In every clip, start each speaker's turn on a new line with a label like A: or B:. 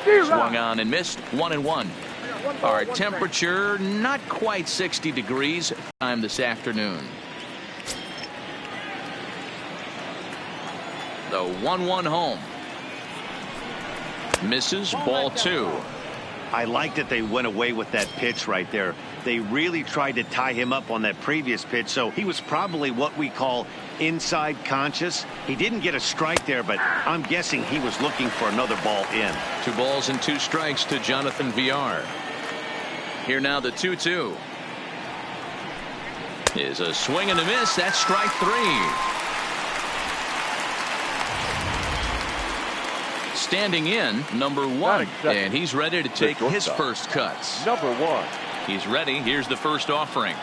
A: Swung on and missed. 1-1. Our temperature not quite 60 degrees time this afternoon. The 1-1 home. Misses. Ball 2.
B: I like that they went away with that pitch right there. They really tried to tie him up on that previous pitch, so he was probably what we call inside conscious. He didn't get a strike there, but I'm guessing he was looking for another ball in.
A: 2 balls and 2 strikes to Jonathan VR. Here now the 2-2. Is a swing and a miss. That's strike 3. Standing in, number 1, and he's ready to take his first cuts.
C: Number 1.
A: He's ready. Here's the first offering.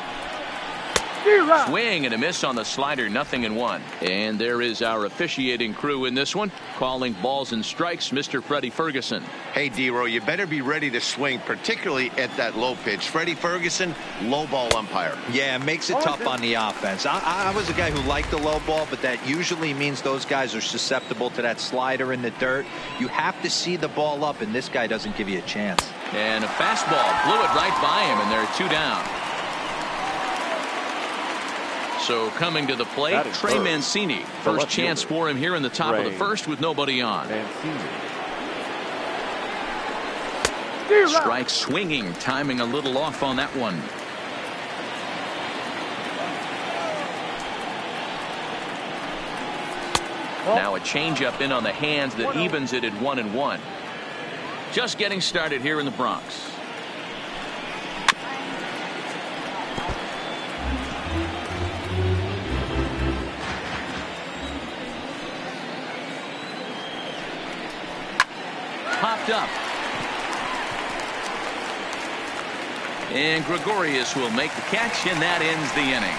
A: Swing and a miss on the slider. 0-1. And there is our officiating crew in this one, calling balls and strikes, Mr. Freddie Ferguson.
B: Hey, D-Row, you better be ready to swing, particularly at that low pitch. Freddie Ferguson, low ball umpire.
D: Yeah, it makes it tough on the offense. I was a guy who liked the low ball, but that usually means those guys are susceptible to that slider in the dirt. You have to see the ball up, and this guy doesn't give you a chance.
A: And a fastball blew it right by him, and there are 2 down. So coming to the plate, Trey Mancini. First chance for him here in the top of the first with nobody on. Strike swinging, timing a little off on that one. Now a changeup in on the hands that evens it at 1-1. Just getting started here in the Bronx. Popped up. And Gregorius will make the catch, and that ends the inning.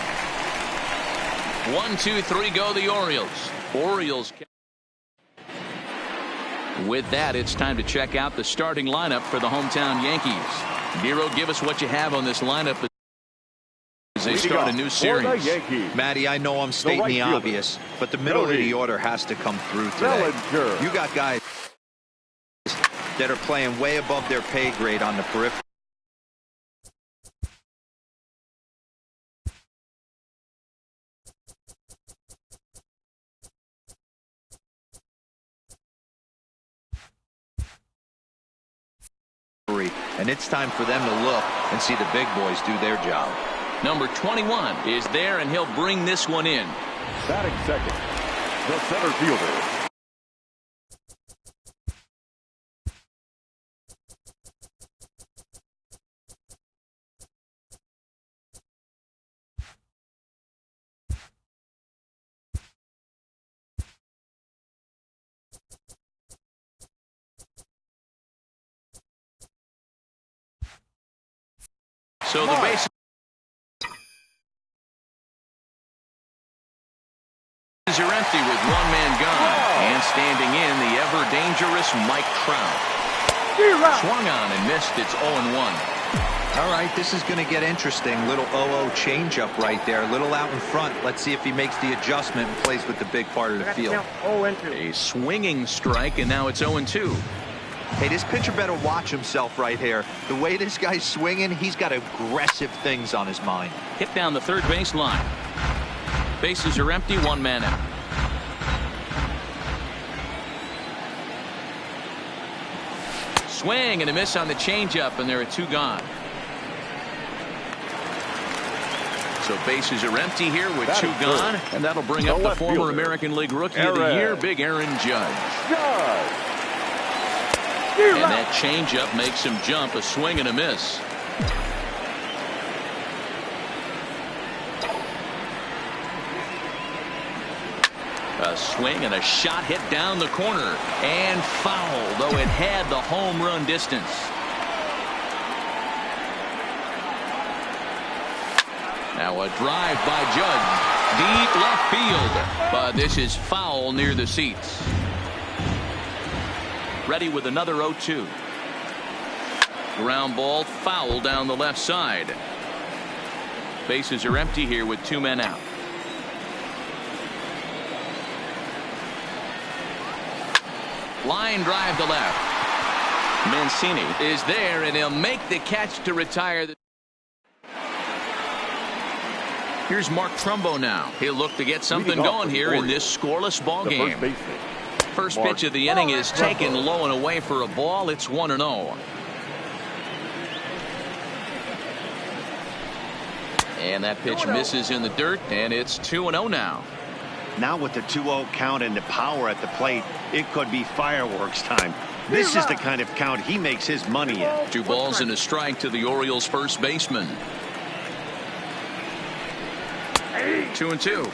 A: 1, 2, 3 go the Orioles. With that, it's time to check out the starting lineup for the hometown Yankees. Nero, give us what you have on this lineup as they start a new series.
D: Matty, I know I'm stating the obvious, but the middle of the order has to come through today. You got guys that are playing way above their pay grade on the periphery. And it's time for them to look and see the big boys do their job.
A: Number 21 is there, and he'll bring this one in.
C: Batting second, the center fielder.
A: So the bases are empty with 1 man gone. And standing in, the ever-dangerous Mike Trout. Swung on and missed. It's 0-1.
D: All right, this is going to get interesting. Little 0-0 changeup right there. A little out in front. Let's see if he makes the adjustment and plays with the big part of the field.
A: A swinging strike, and now it's 0-2.
D: Hey, this pitcher better watch himself right here. The way this guy's swinging, he's got aggressive things on his mind.
A: Hit down the third base line. Bases are empty, 1 man out. Swing and a miss on the changeup, and there are 2 gone. So bases are empty here with 2 gone, and that'll bring up the former American League Rookie of the Year, Big Aaron Judge. And that changeup makes him jump. A swing and a miss. A swing and a shot hit down the corner. And foul, though it had the home run distance. Now a drive by Judge. Deep left field. But this is foul near the seats. Ready with another 0-2. Ground ball, foul down the left side. Bases are empty here with 2 men out. Line drive to left. Mancini is there, and he'll make the catch to retire. Here's Mark Trumbo now. He'll look to get something going here in this scoreless ball game. First pitch of the inning is taken low and away for a ball. It's 1-0. And that pitch misses in the dirt, and it's 2-0 now.
B: Now with the 2-0 count and the power at the plate, it could be fireworks time. This is the kind of count he makes his money in.
A: 2 balls and a strike to the Orioles first baseman. 2-2.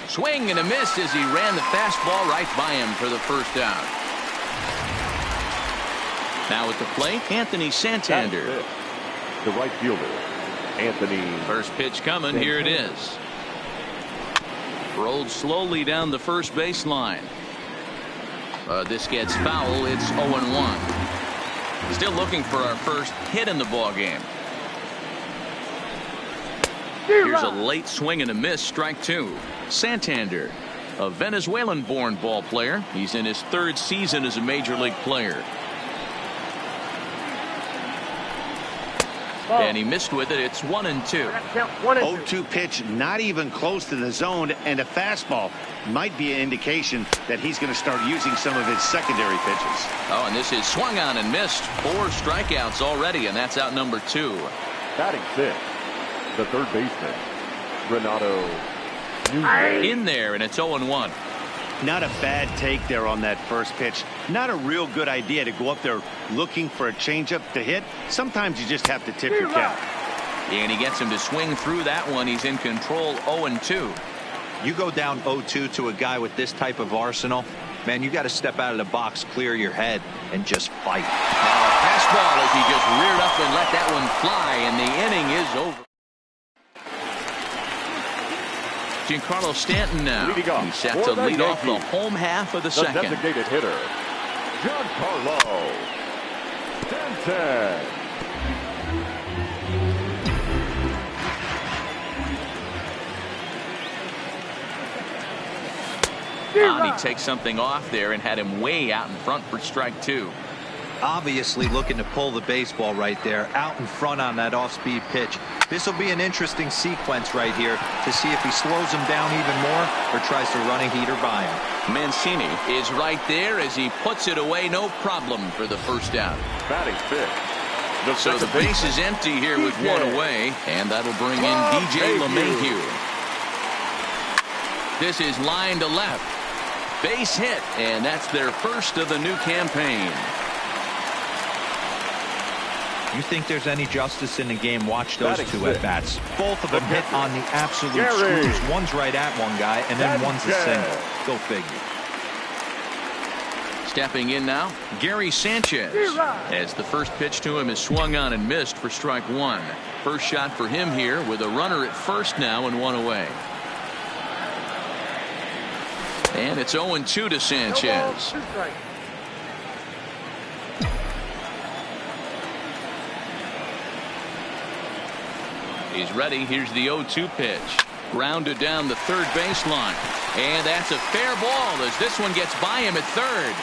A: Swing and a miss as he ran the fastball right by him for the first out. Now at the plate, Anthony Santander.
C: The right fielder, Anthony.
A: First pitch coming. Here it is. Rolled slowly down the first baseline. This gets foul. It's 0-1. Still looking for our first hit in the ball game. Here's a late swing and a miss. Strike 2. Santander, a Venezuelan-born ball player. He's in his 3rd season as a major league player. And he missed with it. It's 1-2.
B: 0-2 pitch, not even close to the zone, and a fastball might be an indication that he's going to start using some of his secondary pitches.
A: Oh, and this is swung on and missed. 4 strikeouts already, and that's out number 2.
C: Batting 6, the third baseman, Renato.
A: In there, and it's 0-1.
B: Not a bad take there on that first pitch. Not a real good idea to go up there looking for a changeup to hit. Sometimes you just have to tip your cap.
A: And he gets him to swing through that one. He's in control. 0-2.
D: You go down 0-2 to a guy with this type of arsenal, man, you got to step out of the box, clear your head, and just fight.
A: Now a fastball as he just reared up and let that one fly, and the inning is over. Giancarlo Stanton now. He's set to lead off the home half of the second.
C: Designated hitter, Giancarlo Stanton.
A: He takes something off there and had him way out in front for strike 2.
D: Obviously looking to pull the baseball right there out in front on that off-speed pitch. This will be an interesting sequence right here to see if he slows him down even more or tries to run a heater by him.
A: Mancini is right there as he puts it away. No problem for the first out.
C: Batting 5th.
A: So the base is empty here with 1 away, and that'll bring in DJ LeMahieu. This is line to left. Base hit, and that's their first of the new campaign.
D: You think there's any justice in the game? Watch those 2 at-bats. Both of them hit on the absolute screws. One's right at one guy, and then one's a single. Go figure.
A: Stepping in now, Gary Sanchez. As the first pitch to him is swung on and missed for strike 1. First shot for him here with a runner at first now and 1 away. And it's 0-2 to Sanchez. He's ready. Here's the 0-2 pitch. Grounded down the third baseline. And that's a fair ball as this one gets by him at third.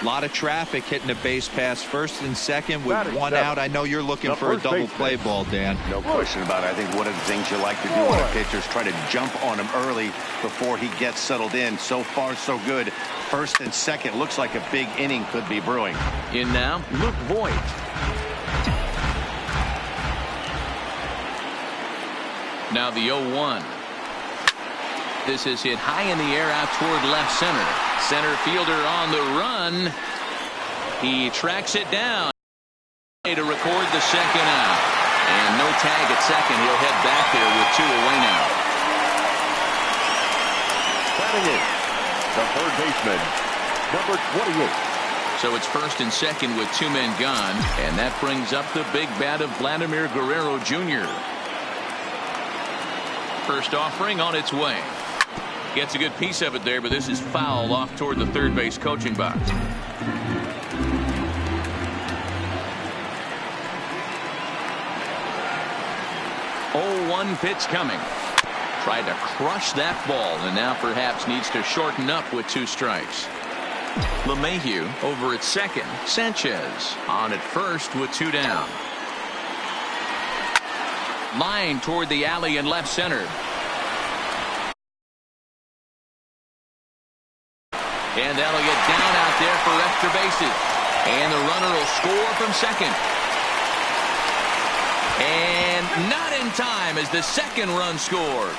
D: A lot of traffic hitting the base pass first and second with 1 out. I know you're looking for a double play ball, Dan.
B: No question about it. I think one of the things you like to do on a pitcher is try to jump on him early before he gets settled in. So far, so good. First and second looks like a big inning could be brewing.
A: In now, Luke Voigt. Now the 0-1. This is hit high in the air out toward left center. Center fielder on the run. He tracks it down to record the second out. And no tag at second. He'll head back there with 2 away now.
C: Batting in, the third baseman, number 28.
A: So it's first and second with 2 men gone. And that brings up the big bat of Vladimir Guerrero Jr. First offering on its way. Gets a good piece of it there, but this is foul off toward the third base coaching box. 0-1 pitch coming. Tried to crush that ball, and now perhaps needs to shorten up with 2 strikes. LeMahieu over at second. Sanchez on at first with 2 down. Line toward the alley in left center. And that'll get down out there for extra bases. And the runner will score from second. And not in time as the second run scores.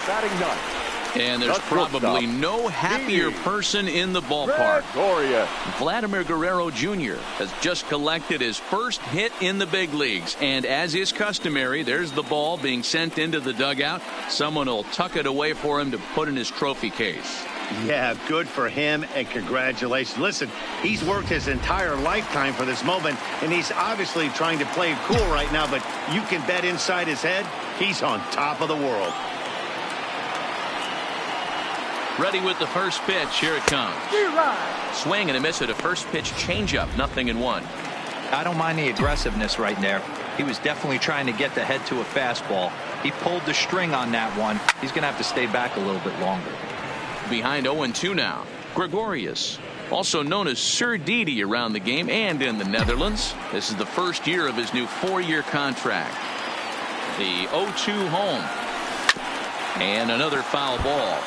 C: Batting ninth.
A: And there's probably no happier person in the ballpark. Vladimir Guerrero Jr. has just collected his first hit in the big leagues. And as is customary, there's the ball being sent into the dugout. Someone will tuck it away for him to put in his trophy case.
B: Yeah, good for him, and congratulations. Listen, he's worked his entire lifetime for this moment, and he's obviously trying to play it cool right now, but you can bet inside his head, he's on top of the world.
A: Ready with the first pitch. Here it comes. Swing and a miss at a first pitch changeup. 0-1.
D: I don't mind the aggressiveness right there. He was definitely trying to get the head to a fastball. He pulled the string on that one. He's going to have to stay back a little bit longer.
A: Behind 0-2 now. Gregorius, also known as Sir Didi around the game and in the Netherlands. This is the first year of his new 4-year contract. The 0-2 home. And another foul ball.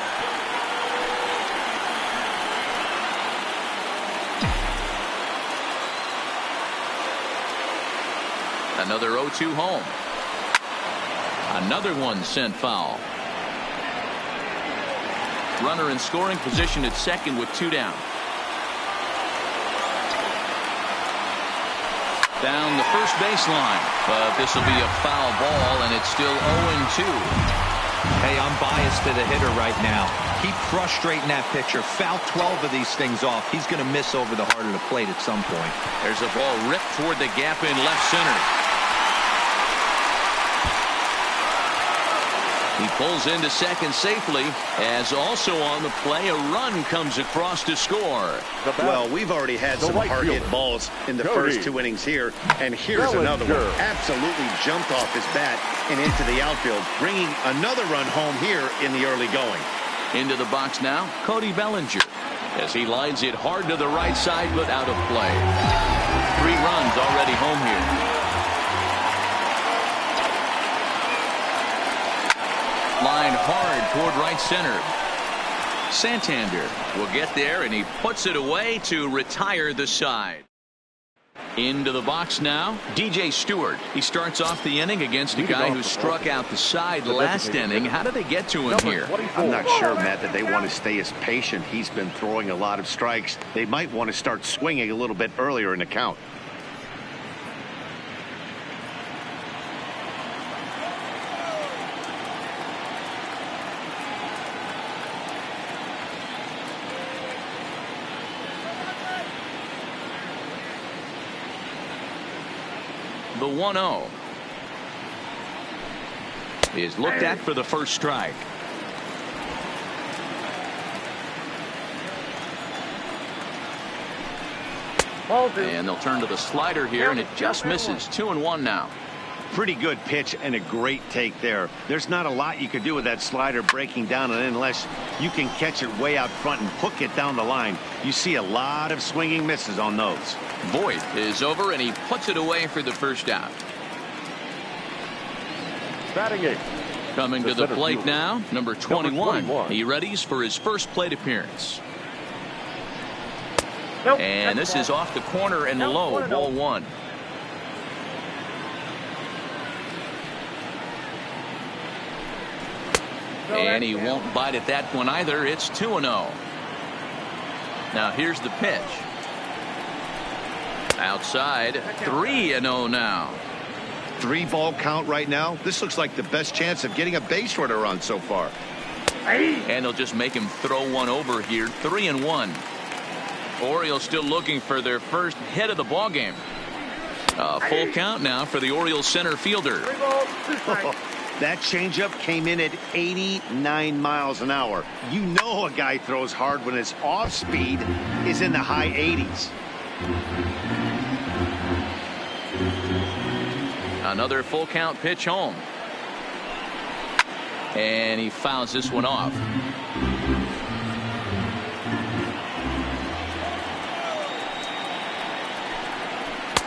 A: Another 0-2 home. Another one sent foul. Runner in scoring position at second with 2 down. Down the first baseline, but this will be a foul ball, and it's still 0-2.
D: Hey, I'm biased to the hitter right now. Keep frustrating that pitcher. Foul 12 of these things off. He's going to miss over the heart of the plate at some point.
A: There's a ball ripped toward the gap in left center. He pulls into second safely, as also on the play a run comes across to score.
B: Well, we've already had some hard-hit balls in the first 2 innings here, and here's another one. Absolutely jumped off his bat and into the outfield, bringing another run home here in the early going.
A: Into the box now, Cody Bellinger, as he lines it hard to the right side but out of play. 3 runs already home here. Line hard toward right center. Santander will get there, and he puts it away to retire the side. Into the box now, DJ Stewart. He starts off the inning against a guy who struck out the side last inning. How did they get to him here?
B: I'm not sure, Matt, that they want to stay as patient. He's been throwing a lot of strikes. They might want to start swinging a little bit earlier in the count.
A: The 1-0 is looked at for the first strike. And they'll turn to the slider here, and it just misses. 2-1 now.
B: Pretty good pitch and a great take there. There's not a lot you can do with that slider breaking down and unless you can catch it way out front and hook it down the line. You see a lot of swinging misses on those.
A: Voigt is over, and he puts it away for the first out.
C: Batting 8.
A: Coming to the plate now, number 21. He readies for his first plate appearance. And this is off the corner and low, ball 1. And he won't bite at that one either. It's 2-0. Now here's the pitch. Outside, 3-0 now.
B: 3-ball count right now. This looks like the best chance of getting a base runner run so far.
A: And they'll just make him throw one over here. 3-1. Orioles still looking for their first hit of the ball game. Full count now for the Orioles center fielder.
B: That changeup came in at 89 miles an hour. You know a guy throws hard when his off speed is in the high 80s.
A: Another full count pitch home. And he fouls this one off.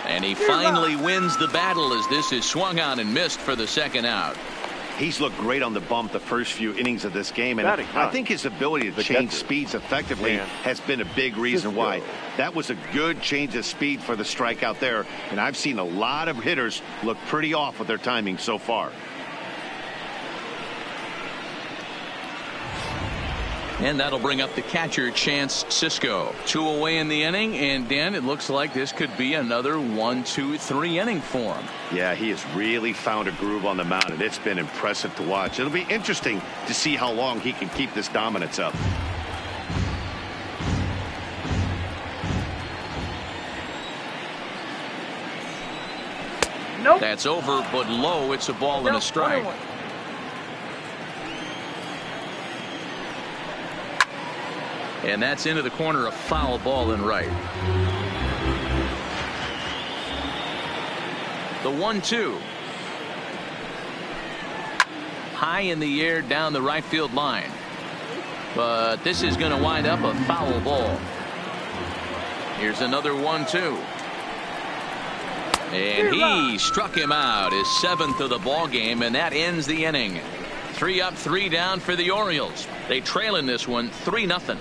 A: And he finally wins the battle as this is swung on and missed for the second out.
B: He's looked great on the bump the first few innings of this game, and I think his ability to change speeds effectively has been a big reason why. That was a good change of speed for the strikeout there, and I've seen a lot of hitters look pretty off with their timing so far.
A: And that'll bring up the catcher, Chance Cisco. 2 away in the inning, and Dan, it looks like this could be another 1-2-3 inning for him.
B: Yeah, he has really found a groove on the mound, and it's been impressive to watch. It'll be interesting to see how long he can keep this dominance up.
A: Nope. That's over, but low. It's a ball and a strike. And that's into the corner, a foul ball and right. The 1-2. High in the air down the right field line. But this is going to wind up a foul ball. Here's another 1-2. And he struck him out, his 7th of the ball game, and that ends the inning. 3 up, 3 down for the Orioles. They trail in this one 3-0.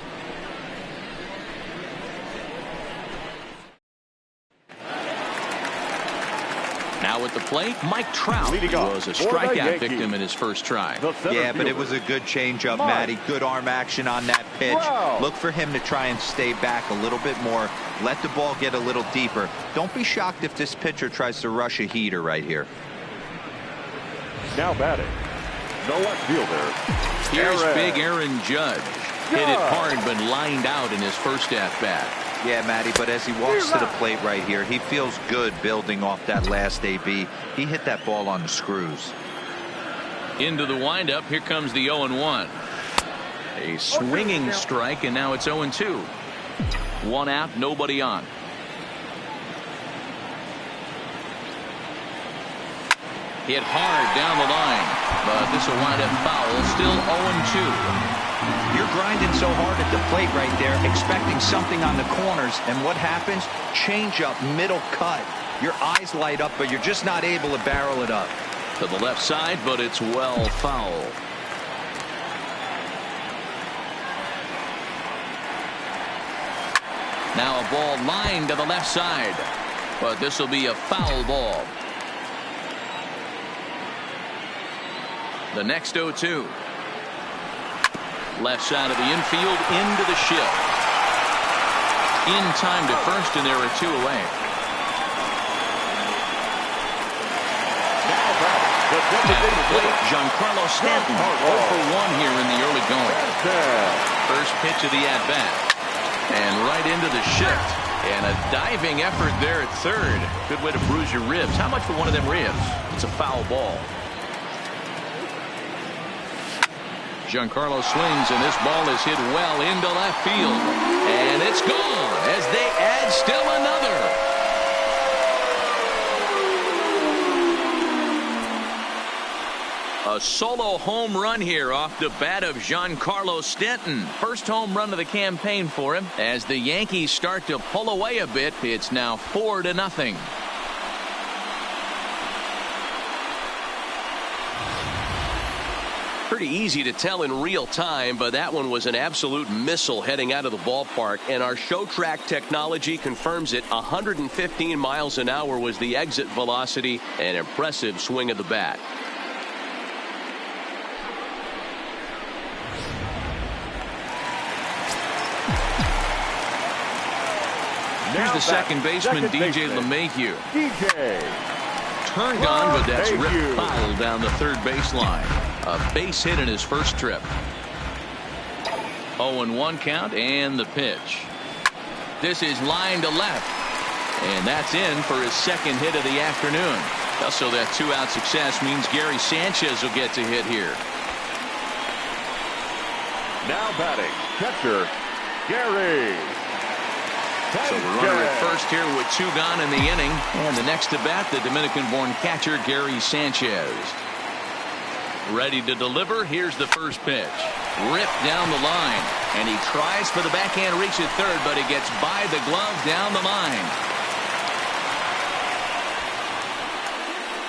A: Now at the plate, Mike Trout was a strikeout victim in his first try.
D: Yeah, but it was a good changeup, Matty. Good arm action on that pitch. Wow. Look for him to try and stay back a little bit more. Let the ball get a little deeper. Don't be shocked if this pitcher tries to rush a heater right here.
C: Now batting, the left fielder.
A: Here's big Aaron Judge. Hit it hard, but lined out in his first at-bat.
D: Yeah, Matty, but as he walks to the plate right here, he feels good building off that last AB. He hit that ball on the screws.
A: Into the windup, here comes the 0-1. A swinging strike, and now it's 0-2. 1 out, nobody on. Hit hard down the line, but this will wind up foul. Still 0-2.
D: You're grinding so hard at the plate right there, expecting something on the corners, and what happens? Change up, middle cut. Your eyes light up, but you're just not able to barrel it up.
A: To the left side, but it's well foul. Now a ball lined to the left side, but this will be a foul ball. The next 0-2. Left side of the infield into the shift. In time to first, and there are 2 away. At the plate, Giancarlo Stanton 0 for 1 here in the early going. First pitch of the at-bat. And right into the shift. And a diving effort there at third. Good way to bruise your ribs. How much for one of them ribs? It's a foul ball. Giancarlo swings, and this ball is hit well into left field. And it's gone as they add still another. A solo home run here off the bat of Giancarlo Stanton. First home run of the campaign for him. As the Yankees start to pull away a bit, it's now 4-0.
E: Pretty easy to tell in real time, but that one was an absolute missile heading out of the ballpark, and our show track technology confirms it. 115 miles an hour was the exit velocity. An impressive swing of the bat.
A: Here's the second baseman, DJ LeMahieu. Turned on, but that's ripped foul down the third baseline. A base hit in his first trip. 0-1 count, and the pitch. This is line to left. And that's in for his second hit of the afternoon. Also, that 2-out success means Gary Sanchez will get to hit here.
C: Now batting, catcher, Gary.
A: So the runner at first here with 2 gone in the inning. And the next to bat, the Dominican-born catcher, Gary Sanchez. Ready to deliver. Here's the first pitch. Ripped down the line. And he tries for the backhand reach at third, but he gets by the glove down the line.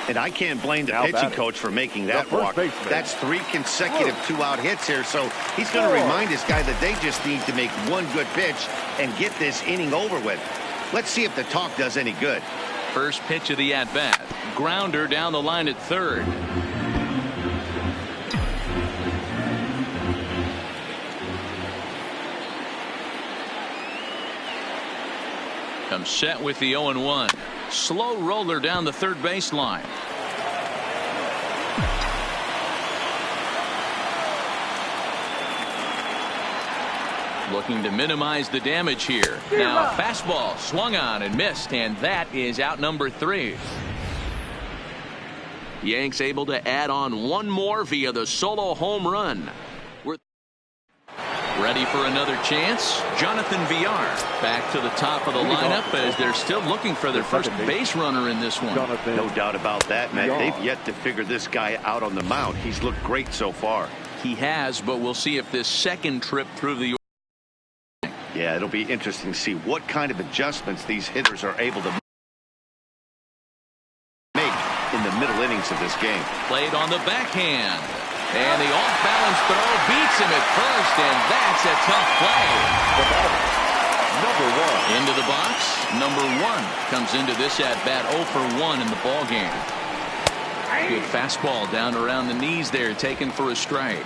B: And I can't blame the pitching coach for making that walk. That's 3 consecutive 2-out hits here. So he's going to remind this guy that they just need to make one good pitch and get this inning over with. Let's see if the talk does any good.
A: First pitch of the at-bat. Grounder down the line at third. Comes set with the 0-1. Slow roller down the third baseline. Looking to minimize the damage here. Now a fastball swung on and missed, and that is out number 3. Yanks able to add on one more via the solo home run. We're ready for another chance. Jonathan Villar back to the top of the lineup as they're still looking for their first base runner in this one.
B: No doubt about that, man. They've yet to figure this guy out on the mound. He's looked great so far.
A: He has, but we'll see if this second trip through the
B: Yeah, it'll be interesting to see what kind of adjustments these hitters are able to make in the middle innings of this game.
A: Played on the backhand. And the off-balance throw beats him at first, and that's a tough play.
C: Number 1.
A: Into the box. Number 1 comes into this at-bat 0 for 1 in the ball game. Good fastball down around the knees there, taken for a strike.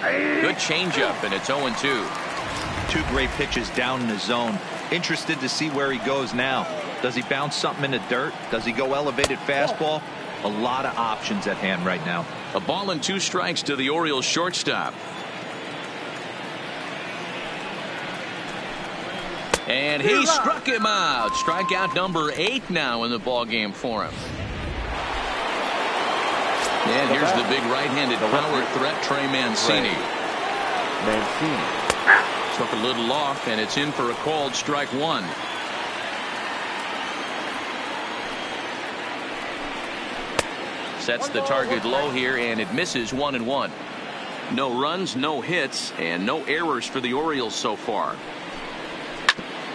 A: Good changeup, and it's 0-2.
D: 2 great pitches down in the zone. Interested to see where he goes now. Does he bounce something in the dirt? Does he go elevated fastball? A lot of options at hand right now.
A: A ball and 2 strikes to the Orioles shortstop. And he struck him out. Strikeout number 8 now in the ball game for him. And here's the big right-handed power threat, Trey Mancini. Took a little off, and it's in for a called strike 1. Sets the target low here, and it misses 1-1. No runs, no hits, and no errors for the Orioles so far.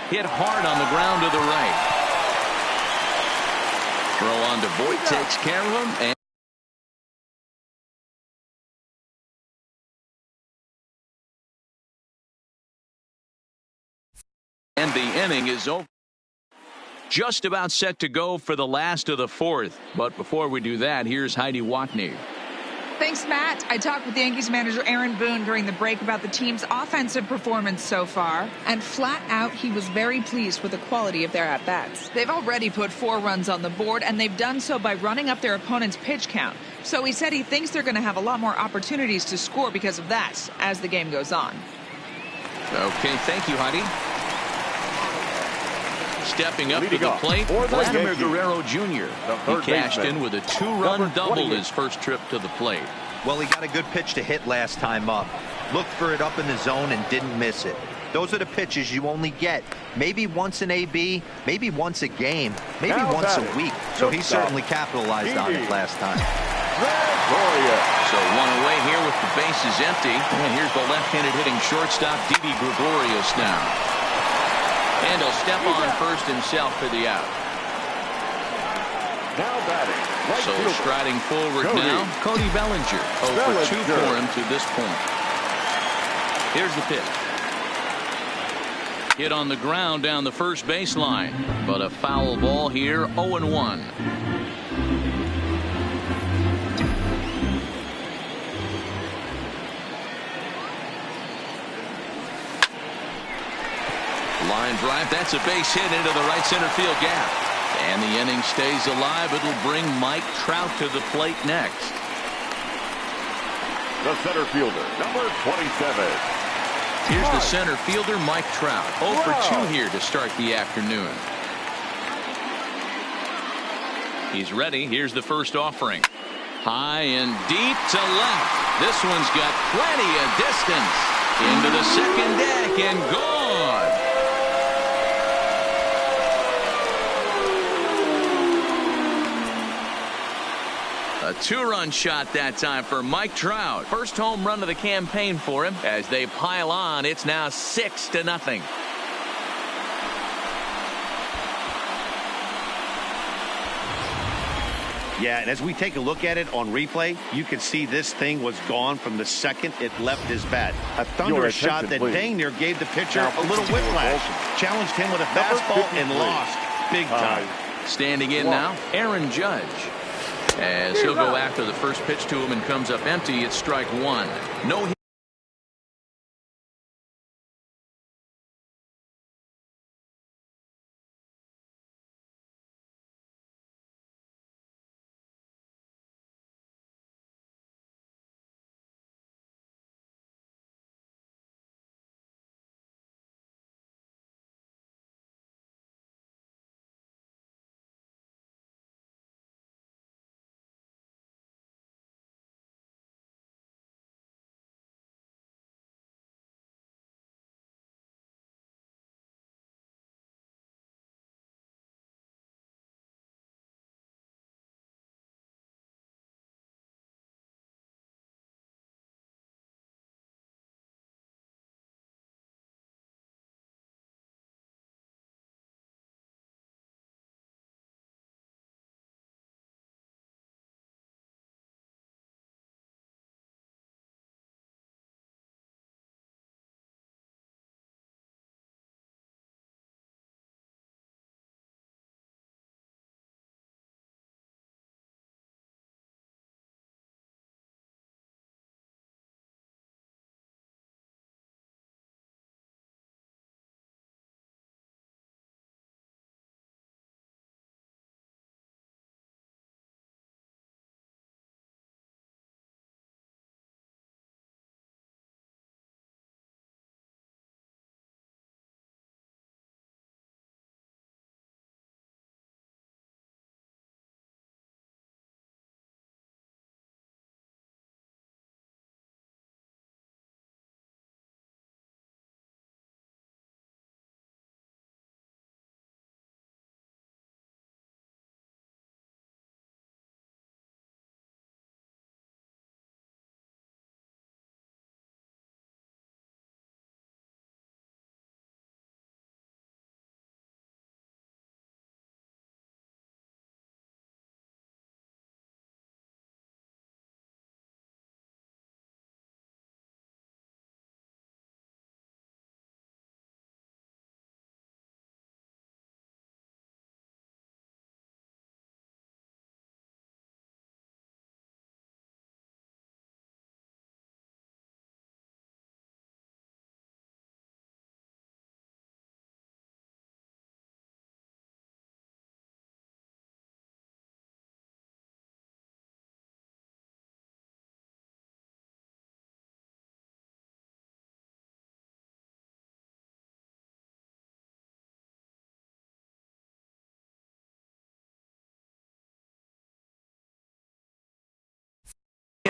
A: Hit hard on the ground to the right. Throw on to Voit, takes care of him. And the inning is over. Just about set to go for the last of the fourth. But before we do that, here's Heidi Watney.
F: Thanks, Matt. I talked with Yankees manager Aaron Boone during the break about the team's offensive performance so far, and flat out, he was very pleased with the quality of their at-bats. They've already put 4 runs on the board, and they've done so by running up their opponent's pitch count. So he said he thinks they're going to have a lot more opportunities to score because of that as the game goes on.
A: Okay, thank you, Heidi. Stepping up to the plate, Vladimir Guerrero Jr. He cashed in with a 2-run double his first trip to the plate.
D: Well, he got a good pitch to hit last time up. Looked for it up in the zone and didn't miss it. Those are the pitches you only get maybe once in AB, maybe once a game, maybe once a week. So he certainly capitalized on it last time.
A: So 1 away here with the bases empty. And here's the left-handed hitting shortstop, Didi Gregorius now. And he'll step on first himself for the out.
C: Now batting.
A: So striding forward now, Cody Bellinger. 0 for 2 for him to this point. Here's the pitch. Hit on the ground down the first baseline. But a foul ball here, 0-1. Line drive, that's a base hit into the right center field gap. And the inning stays alive. It'll bring Mike Trout to the plate next.
C: The center fielder, number 27.
A: Here's the center fielder, Mike Trout. 0 for 2 here to start the afternoon. He's ready. Here's the first offering. High and deep to left. This one's got plenty of distance. Into the second deck and gone. A 2-run shot that time for Mike Trout. First home run of the campaign for him. As they pile on, it's now 6-0.
B: Yeah, and as we take a look at it on replay, you can see this thing was gone from the second it left his bat. A thunderous shot that dang near gave the pitcher a little whiplash. Challenged him with a fastball and lost big time.
A: Standing in now, Aaron Judge. As he'll go after the first pitch to him and comes up empty, it's strike 1. No hit.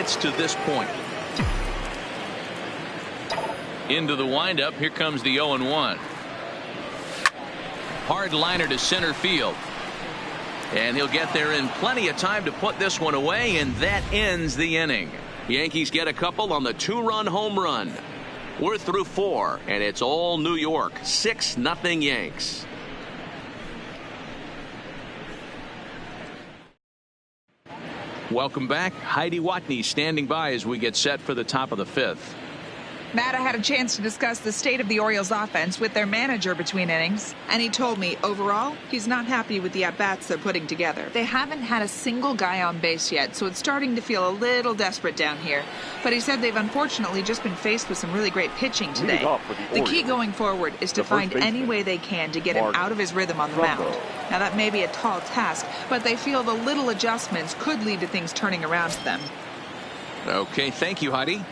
A: It's to this point. Into the windup. Here comes the 0-1. Hard liner to center field. And he'll get there in plenty of time to put this one away, and that ends the inning. Yankees get a couple on the 2-run home run. We're through 4, and it's all New York. 6-0 Yanks. Welcome back. Heidi Watney standing by as we get set for the top of the 5th.
F: Matt, I had a chance to discuss the state of the Orioles offense with their manager between innings, and he told me overall he's not happy with the at-bats they're putting together. They haven't had a single guy on base yet, so it's starting to feel a little desperate down here. But he said they've unfortunately just been faced with some really great pitching today. The key going forward is to find any way they can to get him out of his rhythm on the mound. Now that may be a tall task, but they feel the little adjustments could lead to things turning around for them.
A: Okay, thank you, Heidi.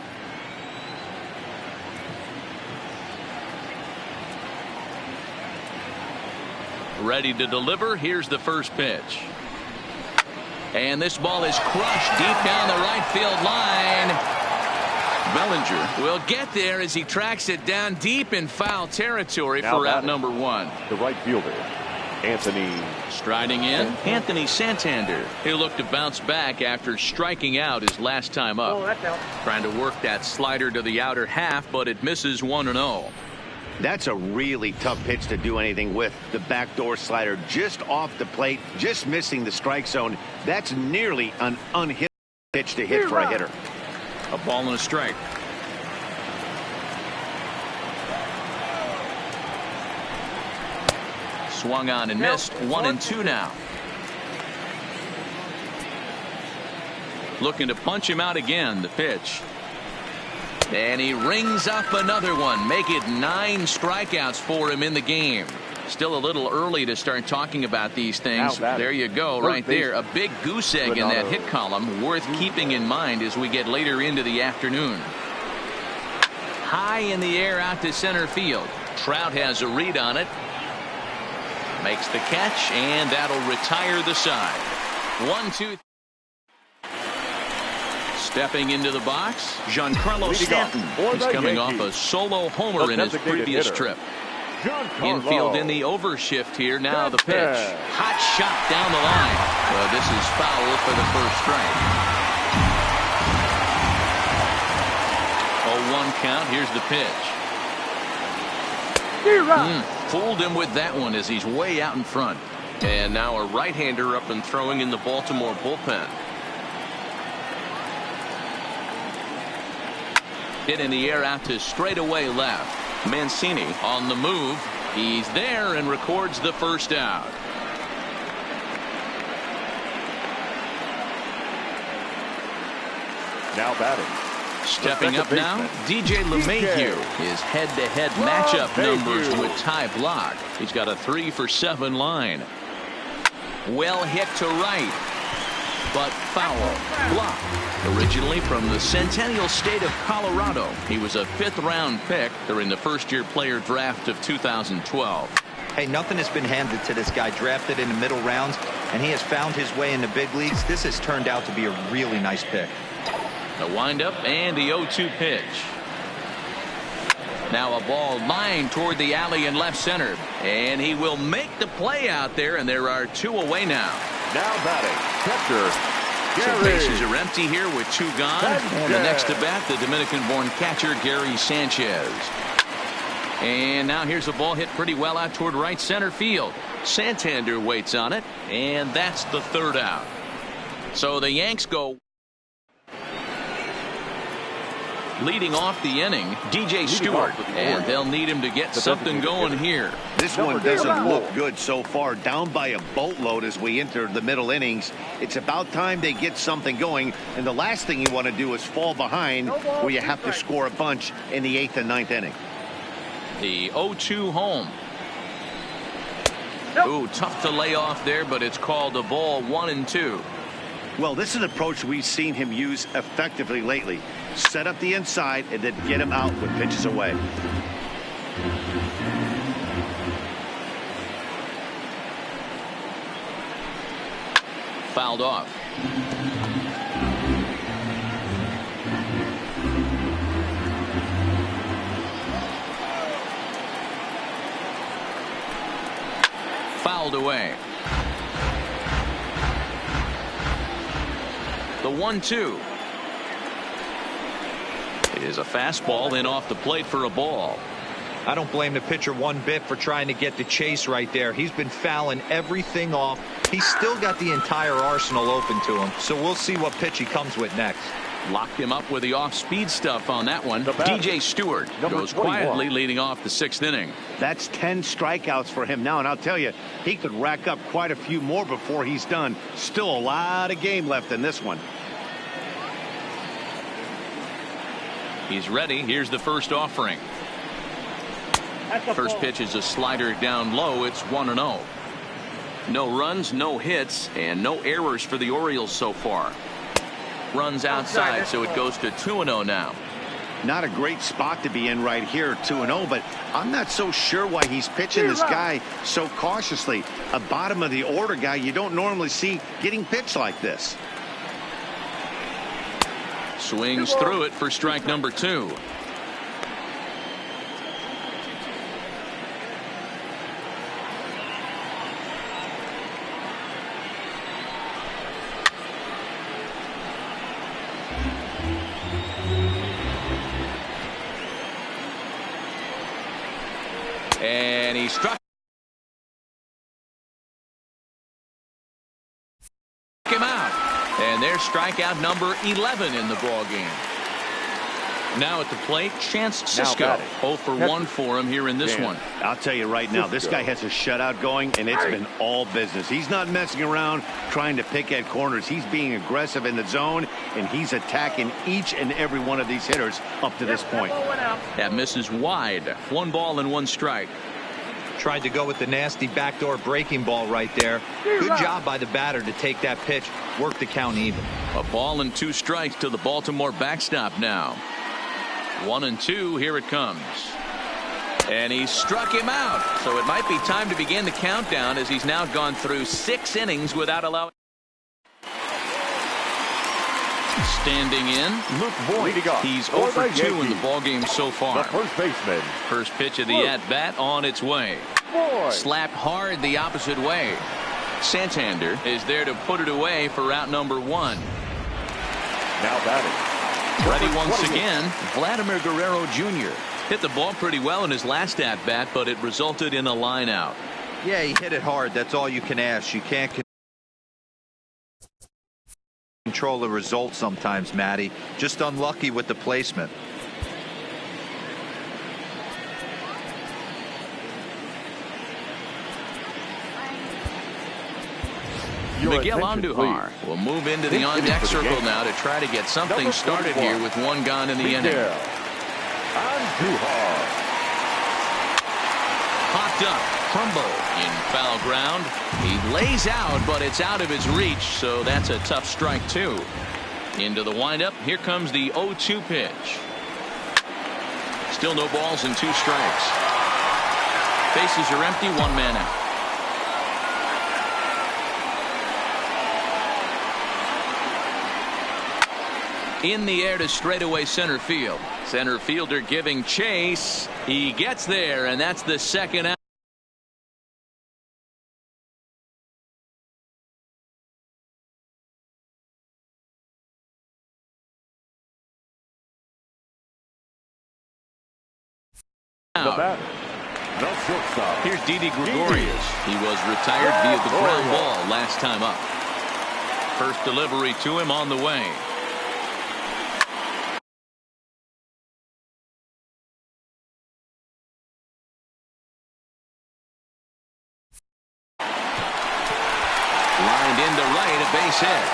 A: Ready to deliver. Here's the first pitch. And this ball is crushed deep down the right field line. Bellinger will get there as he tracks it down deep in foul territory for out number 1.
C: The right fielder, Anthony.
A: Striding in, Anthony Santander. He'll look to bounce back after striking out his last time up. Trying to work that slider to the outer half, but it misses 1-0.
B: That's a really tough pitch to do anything with. The backdoor slider just off the plate, just missing the strike zone. That's nearly an unhittable pitch to hit for a hitter.
A: A ball and a strike. Swung on and missed. 1-2 now. Looking to punch him out again. The pitch. And he rings up another one. Make it 9 strikeouts for him in the game. Still a little early to start talking about these things. There you go, right there. A big goose egg in that hit column, worth keeping in mind as we get later into the afternoon. High in the air out to center field. Trout has a read on it. Makes the catch, and that'll retire the side. 1-2. Stepping into the box, Giancarlo Stanton. He's coming off a solo homer in his previous trip. Infield in the overshift here. Now the pitch. Hot shot down the line. Well, this is foul for the first strike. 0-1 count. Here's the pitch. Fooled him with that one as he's way out in front. And now a right-hander up and throwing in the Baltimore bullpen. Hit in the air out to straightaway left. Mancini on the move. He's there and records the first out.
C: Now batting.
A: Stepping up now, DJ LeMahieu. His head-to-head matchup numbers with Ty Block. He's got a 3-for-7 line. Well hit to right, but foul. Block. Originally from the Centennial State of Colorado, he was a 5th-round pick during the first-year player draft of 2012.
D: Hey, nothing has been handed to this guy. Drafted in the middle rounds, and he has found his way in the big leagues. This has turned out to be a really nice pick.
A: The windup and the 0-2 pitch. Now a ball lined toward the alley in left center, and he will make the play out there, and there are 2 away now.
C: Now batting, catcher.
A: So bases are empty here with 2 gone. And the next to bat, the Dominican-born catcher, Gary Sanchez. And now here's a ball hit pretty well out toward right center field. Santander waits on it, and that's the 3rd out. So the Yanks go. Leading off the inning, DJ Stewart, and they'll need him to get something going here.
B: This one doesn't look good so far. Down by a boatload as we enter the middle innings. It's about time they get something going, and the last thing you want to do is fall behind where you have to score a bunch in the 8th and 9th inning.
A: The 0-2 home. Ooh, tough to lay off there, but it's called a ball. 1-2.
B: Well, this is an approach we've seen him use effectively lately. Set up the inside and then get him out with pitches away.
A: Fouled off. Fouled away. The 1-2. It is a fastball in off the plate for a ball.
D: I don't blame the pitcher one bit for trying to get the chase right there. He's been fouling everything off. He's still got the entire arsenal open to him. So we'll see what pitch he comes with next.
A: Locked him up with the off-speed stuff on that one. DJ Stewart goes quietly leading off the 6th inning.
B: That's 10 strikeouts for him now, and I'll tell you, he could rack up quite a few more before he's done. Still a lot of game left in this one.
A: He's ready. Here's the first offering. First pitch is a slider down low. It's 1-0. No runs, no hits, and no errors for the Orioles so far. Runs outside, so it goes to 2-0 now.
B: Not a great spot to be in right here, 2-0, but I'm not so sure why he's pitching this guy so cautiously. A bottom of the order guy you don't normally see getting pitched like this.
A: Swings through it for strike number 2. And he struck him out. And there's strikeout number 11 in the ball game. Now at the plate, Chance Sisco. 0 for 1 for him here in this one.
B: I'll tell you right now, this guy has a shutout going, and it's been all business. He's not messing around trying to pick at corners. He's being aggressive in the zone, and he's attacking each and every one of these hitters up to this point.
A: That misses wide. 1 ball and 1 strike.
D: Tried to go with the nasty backdoor breaking ball right there. Good job by the batter to take that pitch, work the count even.
A: A ball and 2 strikes to the Baltimore backstop now. 1-2, here it comes. And he struck him out. So it might be time to begin the countdown as he's now gone through 6 innings without allowing. Standing in,
C: Luke Boyd.
A: He's 0 for 2 in the ballgame so far.
C: The first baseman.
A: First pitch of the at-bat on its way. Slapped hard the opposite way. Santander is there to put it away for out number 1.
C: Now batting.
A: Ready once again, Vladimir Guerrero Jr. Hit the ball pretty well in his last at-bat, but it resulted in a line out.
D: Yeah, he hit it hard. That's all you can ask. You can't control the result sometimes, Matty. Just unlucky with the placement.
A: Miguel Andujar will move into the on-deck circle now to try to get something started here with 1 gone in the inning.
C: Andujar.
A: Popped up, Humble in foul ground. He lays out, but it's out of his reach, so that's a tough strike, too. Into the windup, here comes the 0-2 pitch. Still no balls and 2 strikes. Bases are empty, 1 man out. In the air to straightaway center field. Center fielder giving chase. He gets there, and that's the 2nd out.
C: No shortstop.
A: Here's Didi Gregorius. He was retired via the ground ball last time up. First delivery to him on the way. Lined into right, a base hit.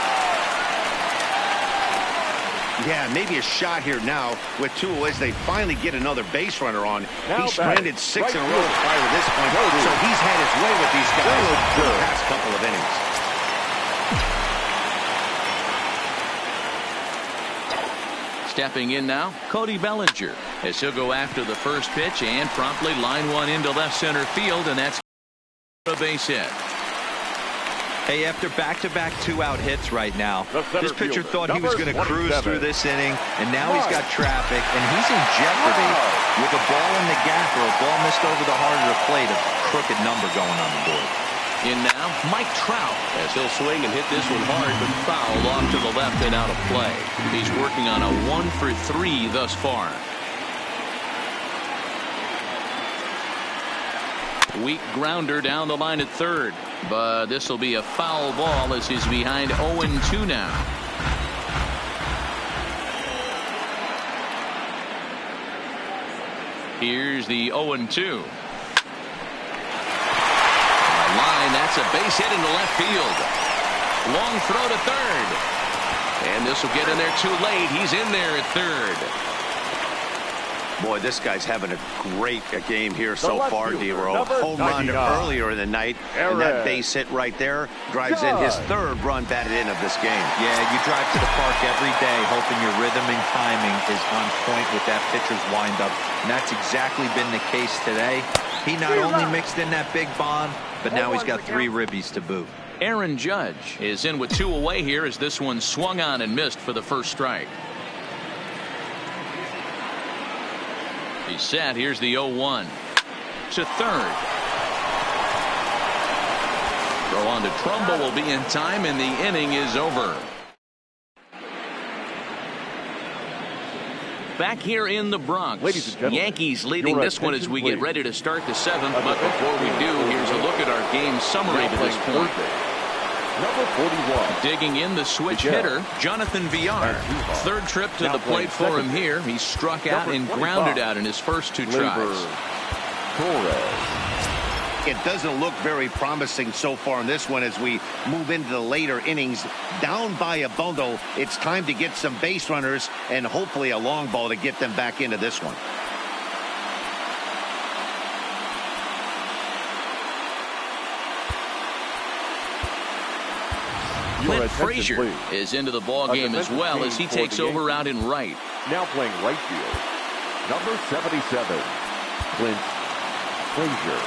B: Yeah, maybe a shot here now with 2 as they finally get another base runner on. He's stranded 6 in a row prior to this point, so he's had his way with these guys for the past couple of innings.
A: Stepping in now, Cody Bellinger, as he'll go after the first pitch and promptly line one into left center field, and that's a base hit.
D: Hey, after back-to-back 2-out hits right now, this pitcher thought he was going to cruise through this inning, and now he's got traffic, and he's in jeopardy with a ball in the gap or a ball missed over the heart of the plate, a crooked number going on the board.
A: In now, Mike Trout.
E: As he'll swing and hit this one hard, but fouled off to the left and out of play.
A: He's working on a 1-for-3 thus far. Weak grounder down the line at third, but this will be a foul ball as he's behind 0-2 now. Here's the 0-2. Line, that's a base hit into left field. Long throw to third. And this will get in there too late. He's in there at third.
B: Boy, this guy's having a great game here so far, D-Row. Home run earlier in the night, and that base hit right there drives in his third run batted in of this game.
D: Yeah, you drive to the park every day hoping your rhythm and timing is on point with that pitcher's windup, and that's exactly been the case today. He not only mixed in that big bomb, but now he's got 3 ribbies to boot.
A: Aaron Judge is in with 2 away here as this one swung on and missed for the first strike. He's set. Here's the 0-1 to third. Throw on to Trumbo will be in time, and the inning is over. Back here in the Bronx,
C: Ladies and gentlemen,
A: Yankees leading this one as we get ready to start the 7th. But before we do, here's a look at our game summary to this point.
C: Number 41.
A: Digging in the switch hitter, Jonathan Villar. Third trip to the plate for him here. He struck out and grounded out in his first 2 tries.
B: It doesn't look very promising so far in this one as we move into the later innings. Down by a bundle, it's time to get some base runners and hopefully a long ball to get them back into this one.
A: Clint Frazier is into the ball game as well as he takes over out in right.
C: Now playing right field, number 77, Clint Frazier.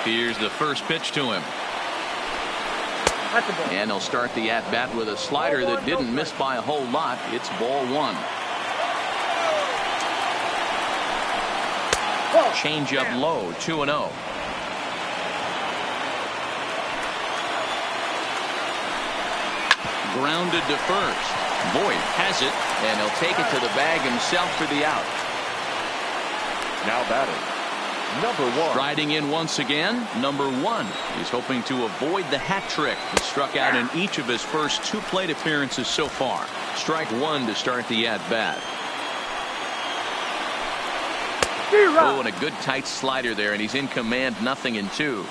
A: Here's the first pitch to him. And he'll start the at-bat with a slider that didn't miss by a whole lot. It's ball 1. Change up low, 2-0. Grounded to first. Boyd has it, and he'll take it to the bag himself for the out.
C: Now batting, number 1.
A: Riding in once again, number 1. He's hoping to avoid the hat trick. He struck out in each of his first 2 plate appearances so far. Strike 1 to start the at-bat. Oh, and a good tight slider there, and he's in command, 0-2.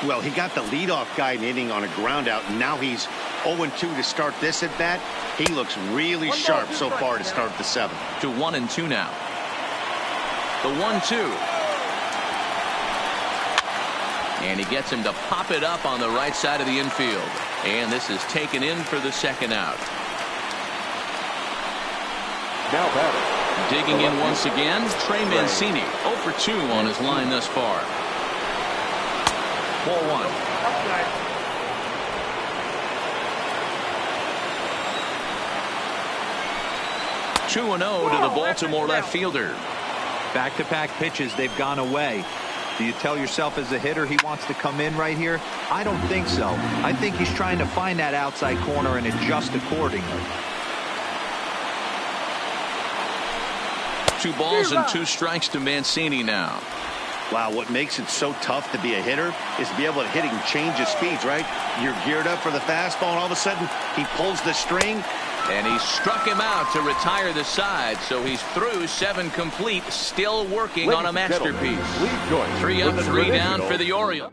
B: Well, he got the leadoff guy in the inning on a ground out, and now he's 0-2 to start this at bat. He looks really sharp so far to start the 7th.
A: To 1-2 now. The 1-2. And he gets him to pop it up on the right side of the infield. And this is taken in for the second out.
C: Now batting.
A: Digging in once again, Trey Mancini. 0-for-2 on his line thus far. Ball 1. 2-0 to the Baltimore left fielder.
D: Back-to-back pitches, they've gone away. Do you tell yourself as a hitter he wants to come in right here? I don't think so. I think he's trying to find that outside corner and adjust accordingly.
A: 2 balls and 2 strikes to Mancini now.
B: Wow, what makes it so tough to be a hitter is to be able to hit and change his speeds, right? You're geared up for the fastball, and all of a sudden he pulls the string.
A: And he struck him out to retire the side, so he's through 7 complete, still working on a masterpiece. 3 up, 3 down for the Orioles.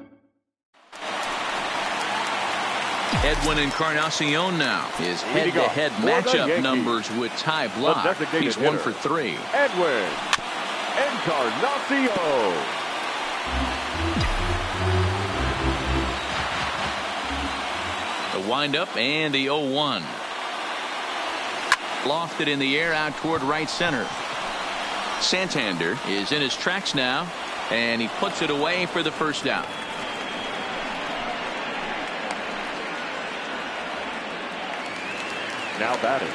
A: Edwin Encarnacion now. His head-to-head matchup numbers with Ty Block. He's 1-for-3.
C: Edwin Encarnacion.
A: The windup and the 0-1. Lofted in the air out toward right center. Santander is in his tracks now, and he puts it away for the first out.
C: Now batting.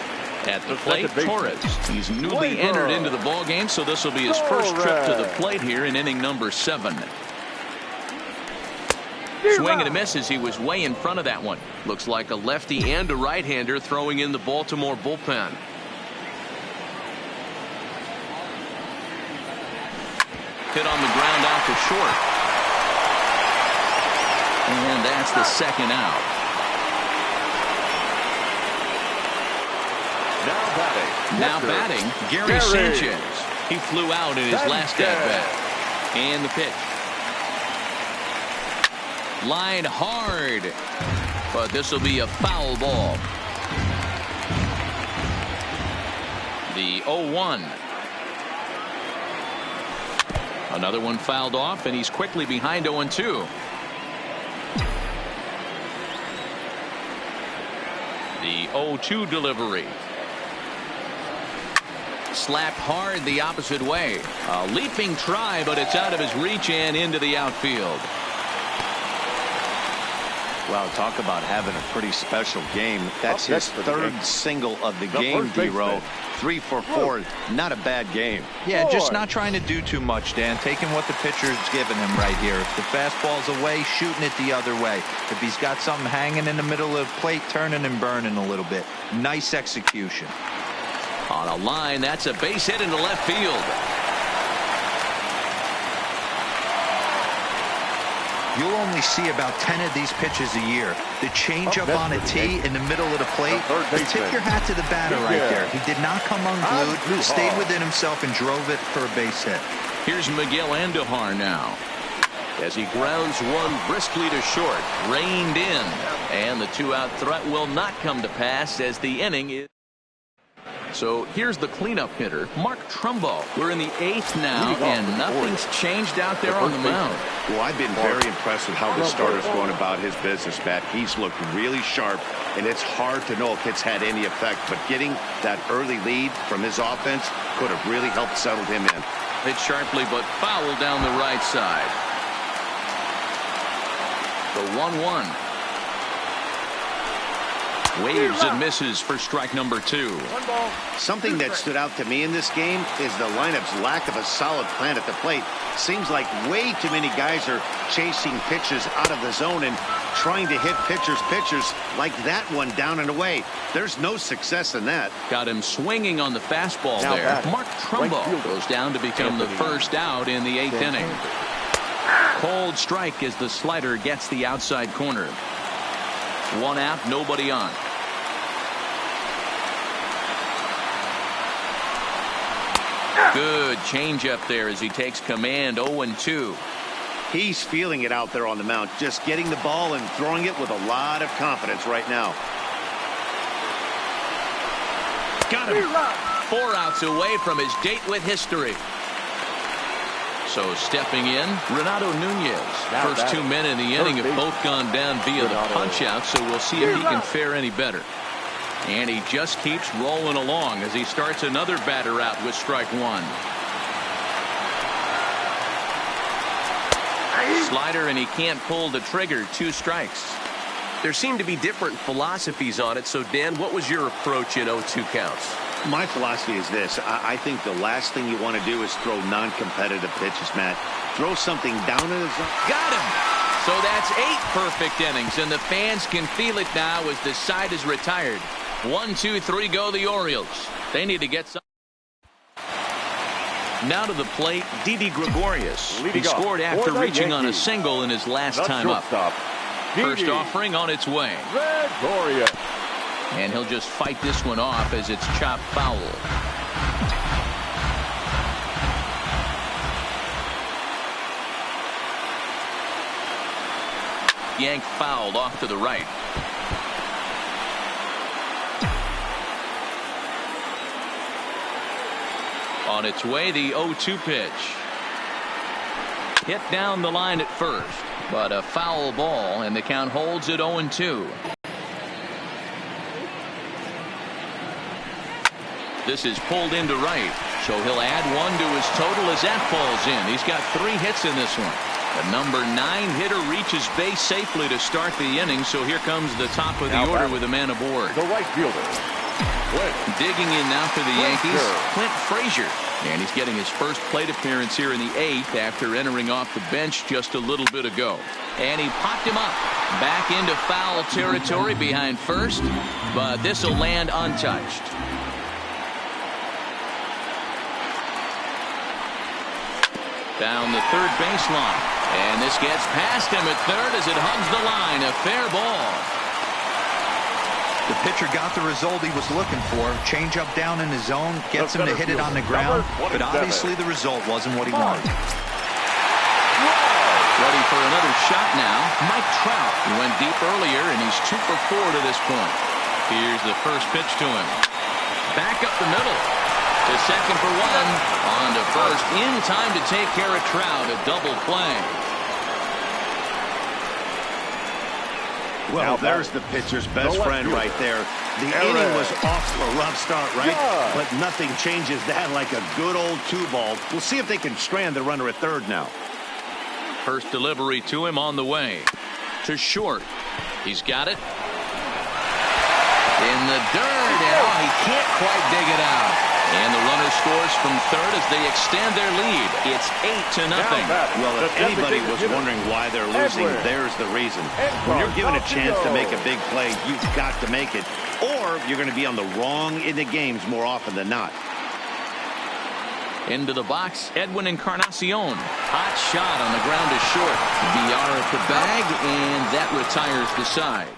A: At the plate, Torres. He's newly entered into the ball game, so this will be his first trip to the plate here in inning number 7. Swing and a miss as he was way in front of that one. Looks like a lefty and a right-hander throwing in the Baltimore bullpen. Hit on the ground out to short. And that's the second out. Now batting, Gary Sanchez. He flew out in his last at-bat. And the pitch. Line hard. But this will be a foul ball. The 0-1. Another one fouled off, and he's quickly behind 0-2. The 0-2 delivery. Slapped hard the opposite way. A leaping try, but it's out of his reach and into the outfield.
B: Well, talk about having a pretty special game. That's his third single of the game, D-Row. 3 for 4. Not a bad game.
D: Yeah, just not trying to do too much, Dan. Taking what the pitcher's giving him right here. If the fastball's away, shooting it the other way. If he's got something hanging in the middle of the plate, turning and burning a little bit. Nice execution.
A: On a line, that's a base hit into left field.
D: You'll only see about 10 of these pitches a year. The changeup on a tee in the middle of the plate. But tip your hat to the batter right there. He did not come unglued, stayed within himself, and drove it for a base hit.
A: Here's Miguel Andujar now. As he grounds one briskly to short. Reined in. And the 2-out threat will not come to pass as the inning is. So here's the cleanup hitter, Mark Trumbo. We're in the 8th now, and nothing's changed out there on the mound.
B: Well, I've been very impressed with how the starter's going about his business, Matt. He's looked really sharp, and it's hard to know if it's had any effect. But getting that early lead from his offense could have really helped settle him in.
A: Hit sharply, but foul down the right side. The 1-1. Waves and misses for strike number 2.
B: Something that stood out to me in this game is the lineup's lack of a solid plan at the plate. Seems like way too many guys are chasing pitches out of the zone and trying to hit pitchers like that one down and away. There's no success in that.
A: Got him swinging on the fastball there. Mark Trumbo goes down to become the first out in the 8th inning. Cold strike as the slider gets the outside corner. 1 out, nobody on. Good changeup there as he takes command. 0-2.
B: He's feeling it out there on the mound, just getting the ball and throwing it with a lot of confidence right now.
A: Got him. 4 outs away from his date with history. So stepping in, Renato Nunez. First 2 men in the inning have both gone down via the punch-out, so we'll see if he can fare any better. And he just keeps rolling along as he starts another batter out with strike 1. Slider, and he can't pull the trigger. 2 strikes.
E: There seem to be different philosophies on it. So, Dan, what was your approach in 0-2 counts?
B: My philosophy is this. I think the last thing you want to do is throw non-competitive pitches, Matt. Throw something down in the zone.
A: Got him. So that's 8 perfect innings, and the fans can feel it now as the side is retired. 1, 2, 3 go the Orioles. They need to get some. Now to the plate, Didi Gregorius. He scored after reaching on a single in his last time up. First offering on its way.
C: Gregorius.
A: And he'll just fight this one off as it's chopped foul. Yanked fouled off to the right. On its way, the 0-2 pitch. Hit down the line at first, but a foul ball, and the count holds at 0-2. This is pulled into right, so he'll add 1 to his total as that falls in. He's got 3 hits in this one. The number 9 hitter reaches base safely to start the inning, so here comes the top of the order with a man aboard.
C: The right fielder,
A: Digging in now for the Yankees, Clint Frazier. And he's getting his first plate appearance here in the 8th after entering off the bench just a little bit ago. And he popped him up. Back into foul territory behind first, but this will land untouched. Down the third baseline. And this gets past him at third as it hugs the line. A fair ball.
D: The pitcher got the result he was looking for. Change up down in the zone, gets him to hit it on the ground, but obviously the result wasn't what he wanted.
A: Ready for another shot now. Mike Trout. He went deep earlier, and he's 2 for 4 to this point. Here's the first pitch to him. Back up the middle. To second for 1. On to first. In time to take care of Trout. A double play.
B: Well, there's the pitcher's best friend right there. The inning was off to a rough start, right? But nothing changes that like a good old 2-ball. We'll see if they can strand the runner at third now.
A: First delivery to him on the way. To short. He's got it. In the dirt. And he can't quite dig it out. And the runner scores from third as they extend their lead. It's 8-0.
B: Well, if anybody was wondering why they're losing, there's the reason. When you're given a chance to make a big play, you've got to make it. Or you're going to be on the wrong end of games more often than not.
A: Into the box, Edwin Encarnacion. Hot shot on the ground to short. VR at the bag, and that retires the side.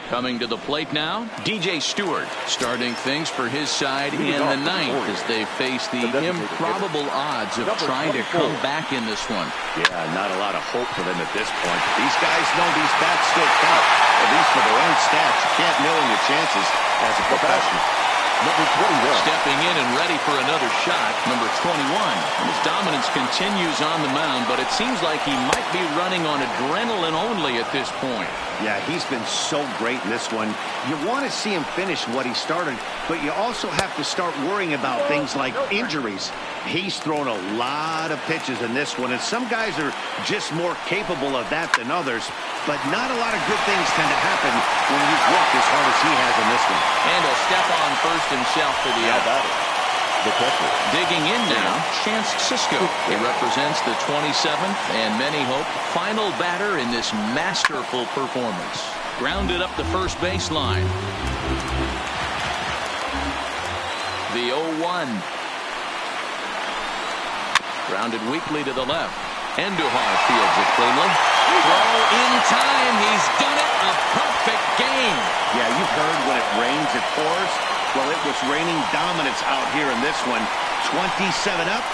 A: Coming to the plate now, DJ Stewart starting things for his side in the 9th as they face the improbable odds of trying to come back in this one.
B: Yeah, not a lot of hope for them at this point. These guys know these bats still count, at least for their own stats. You can't mill in your chances as a professional.
C: Number 21.
A: Stepping in and ready for another shot, number 21. His dominance continues on the mound, but it seems like he might be running on adrenaline only at this point.
B: Yeah, he's been so great in this one. You want to see him finish what he started, but you also have to start worrying about things like injuries. He's thrown a lot of pitches in this one, and some guys are just more capable of that than others, but not a lot of good things tend to happen when you've worked as hard as he has in this one.
A: And he'll step on first himself for the out. Digging in now, Chance Sisco. He represents the 27th and many hope final batter in this masterful performance. Grounded up the first baseline. The 0-1. Grounded weakly to the left. Endujar fields it cleanly. Throw in time. He's done it. A perfect game.
B: Yeah, you've heard when it rains, it pours. Well, it was raining dominance out here in this one. 27 up,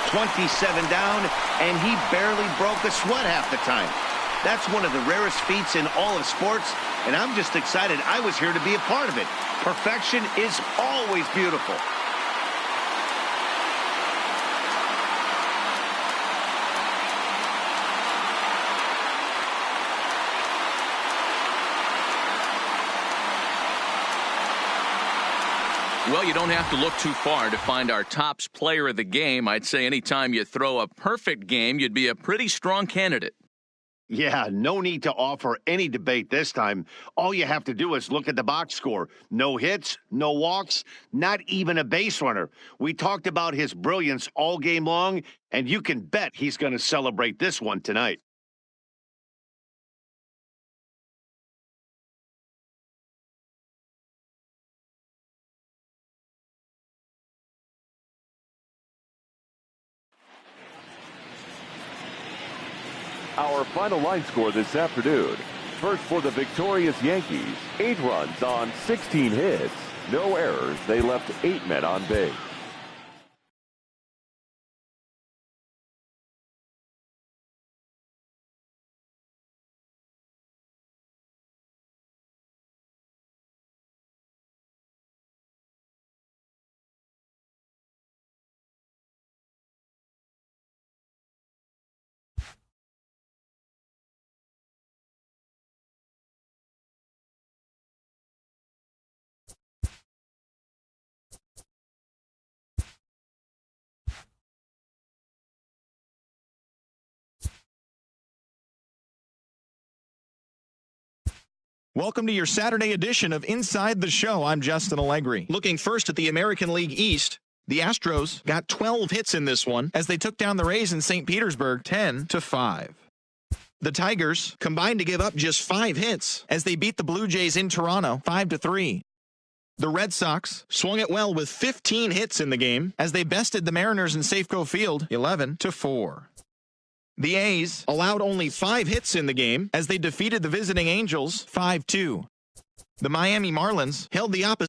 B: 27 down, and he barely broke a sweat half the time. That's one of the rarest feats in all of sports, and I'm just excited I was here to be a part of it. Perfection is always beautiful.
A: Well, you don't have to look too far to find our tops player of the game. I'd say anytime you throw a perfect game, you'd be a pretty strong candidate.
B: Yeah, no need to offer any debate this time. All you have to do is look at the box score. No hits, no walks, not even a base runner. We talked about his brilliance all game long, and you can bet he's going to celebrate this one tonight.
C: Our final line score this afternoon. First for the victorious Yankees, 8 runs on 16 hits. No errors. They left 8 men on base.
G: Welcome to your Saturday edition of Inside the Show. I'm Justin Allegri. Looking first at the American League East, the Astros got 12 hits in this one as they took down the Rays in St. Petersburg 10-5. The Tigers combined to give up just 5 hits as they beat the Blue Jays in Toronto 5-3. The Red Sox swung it well with 15 hits in the game as they bested the Mariners in Safeco Field 11-4. The A's allowed only 5 hits in the game as they defeated the visiting Angels 5-2. The Miami Marlins held the opposition